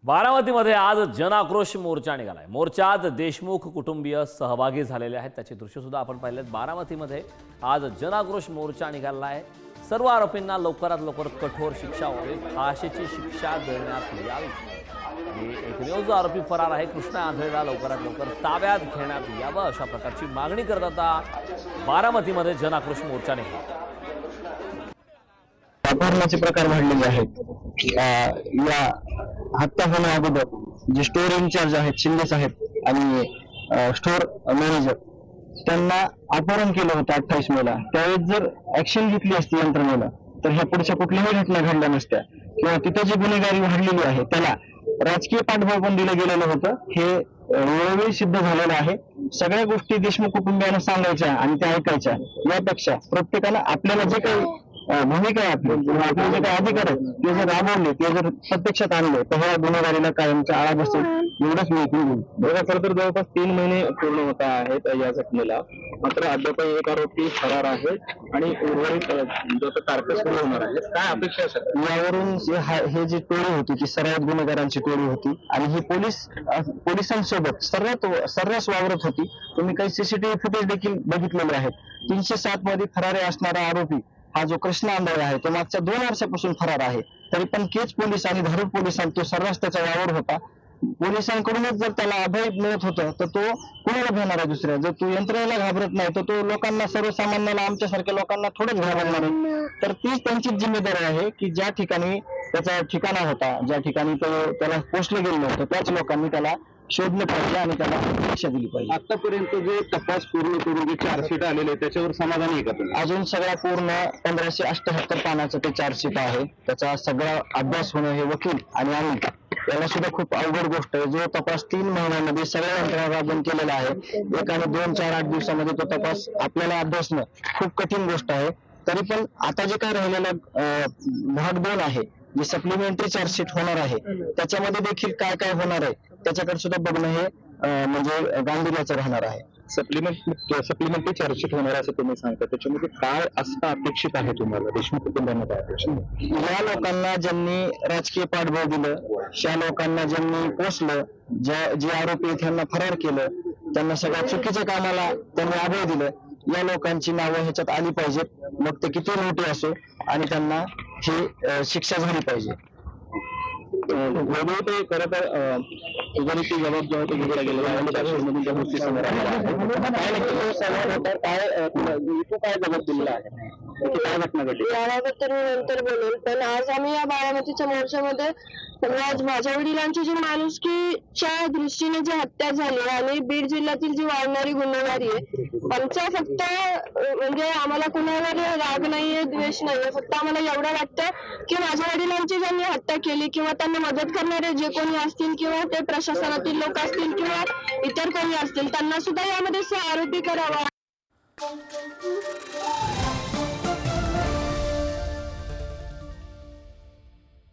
बारामतीमध्ये आज जनाक्रोश मोर्चा निघालाय। मोर्चात देशमुख कुटुंबीय सहभागी झालेले आहेत। त्याची दृश्य सुद्धा आपण पाहिलेत। बारामतीमध्ये आज जनाक्रोश मोर्चा निघालाय। सर्व आरोपींना लवकरात लवकर कठोर शिक्षा व्हावी, फाशीची शिक्षा देण्यात यावी आणि एकमेव जो आरोपी फरार आहे कृष्णा आंधळेला लवकरात लवकर ताब्यात घेण्यात यावं, अशा प्रकारची मागणी करत आता बारामतीमध्ये जनाक्रोश मोर्चा निघाला। अपहरणाचे प्रकार घडलेले आहेत। या हत्या होण्या अगोदर जे स्टोर इन्चार्ज आहेत शिंदे साहेब आणि स्टोर मॅनेजर त्यांना अपहरण केलं होतं 28 मेला। त्यावेळेस जर ऍक्शन घेतली असती यंत्रणेला तर ह्या पुढच्या कुठल्याही घटना घडल्या नसत्या किंवा तिथे जी गुन्हेगारी वाढलेली आहे त्याला राजकीय पाठबळ पण दिलं गेलेलं होतं। हे वेळोवेळी सिद्ध झालेलं आहे। सगळ्या गोष्टी देशमुख कुटुंबियांना सांगायच्या आणि त्या ऐकायच्या यापेक्षा प्रत्येकाला आपल्याला जे काही भूमिका आहे आपले जे काही अधिकार आहेत ते जर राबवले, ते जर प्रत्यक्षात आणले तर ह्या गुन्हेगारीला कायमचा आळा बसेल एवढंच मी बघा। खरं तर जवळपास 3 महिने पूर्ण होत आहेत या घटनेला, मात्र अद्याप एक आरोपी फरार आहे आणि उर्वरित जो तारखा सुरू होणार आहे। काय अपेक्षा आहे यावरून? हे जी टोळी होती ती सर्वात गुन्हेगारांची टोळी होती आणि ही पोलिसांसोबत सर्रास वावरत होती। तुम्ही काही सीसीटीव्ही फुटेज देखील बघितलेले आहेत। 307 मध्ये फरारी असणारा आरोपी हा जो कृष्णा आंधळे आहे तो मागच्या 2 वर्षापासून फरार आहे। तरी पण केज पोलीस आणि धारूर पोलिसांत तो सर्रास त्याचा वावर होता। पोलिसांकडूनच जर त्याला अभय मिळत होतं तर तो कुणाला भेटणार आहे दुसऱ्या? जर तो यंत्रणेला घाबरत नाही तर तो लोकांना, सर्वसामान्याला, आमच्यासारख्या लोकांना थोडंच घाबरणार आहे। तर तीच त्यांचीच जिम्मेदारी आहे की ज्या ठिकाणी त्याचा ठिकाणा होता, ज्या ठिकाणी त्याला पोचलं गेलं नव्हतं त्याच लोकांनी त्याला शोधलं पाहिजे आणि त्याला शिक्षा दिली पाहिजे। आतापर्यंत जे तपास पूर्ण करून जे चार्जशीट आलेले त्याच्यावर समाधानी आहे का तुम्ही? अजून सगळा पूर्ण 1578 पानाचं ते चार्जशीट आहे। त्याचा सगळा अभ्यास होणं हे वकील आणि आम्ही याला सुद्धा खूप अवघड गोष्ट आहे। जो तपास 3 महिन्यामध्ये सगळ्या यंत्रणा राबवून केलेला आहे, 1 आणि 2, 4, 8 दिवसामध्ये तो तपास आपल्याला अभ्यासणं खूप कठीण गोष्ट आहे। तरी पण आता जे काही राहिलेला भाग 2 आहे, जे सप्लिमेंटरी चार्जशीट होणार आहे त्याच्यामध्ये देखील काय काय होणार आहे त्याच्याकडे सुद्धा बघणं हे म्हणजे गांभीर्याचं राहणार आहे। सप्लिमेंटरी चार्जशीट होणार असं तुम्ही सांगता, त्याच्यामध्ये काय असं अपेक्षित आहे तुम्हाला? देशमुख कुटुंबांना काय अपेक्षित? या लोकांना ज्यांनी राजकीय पाठबळ दिलं, त्या लोकांना ज्यांनी पोचलं, जे आरोपी त्यांना फरार केलं, त्यांना सगळ्या चुकीच्या कामाला त्यांनी अभय दिलं, या लोकांची नावं ह्याच्यात आली पाहिजेत, मग ते किती मोठी असो, आणि त्यांना ही शिक्षा झाली पाहिजे। वैभव, ते खरं तर सुधारित जबाब जेव्हा तो घेतला गेलेला आहे त्यामधून ज्या गोष्टी समोर आलेल्या आहेत, काय नक्की सवाल होता? काय जबाब दिलेला आहे? काय घटना घडली याबाबत मी नंतर बोलेल, पण आज आम्ही या बारामतीच्या मोर्चामध्ये आज माझ्या वडिलांची जी माणुसकीच्या दृष्टीने जी हत्या झाली आणि बीड जिल्ह्यातील जी वाढणारी गुन्हेगारी आहे, आमचा फक्त म्हणजे आम्हाला कुणावर राग नाहीये, द्वेष नाहीये, फक्त आम्हाला एवढं वाटतं की माझ्या वडिलांची ज्यांनी हत्या केली किंवा त्यांना मदत करणारे जे कोणी असतील किंवा ते प्रशासनातील लोक असतील किंवा इतर कोणी असतील त्यांना सुद्धा यामध्ये आरोपी करावा।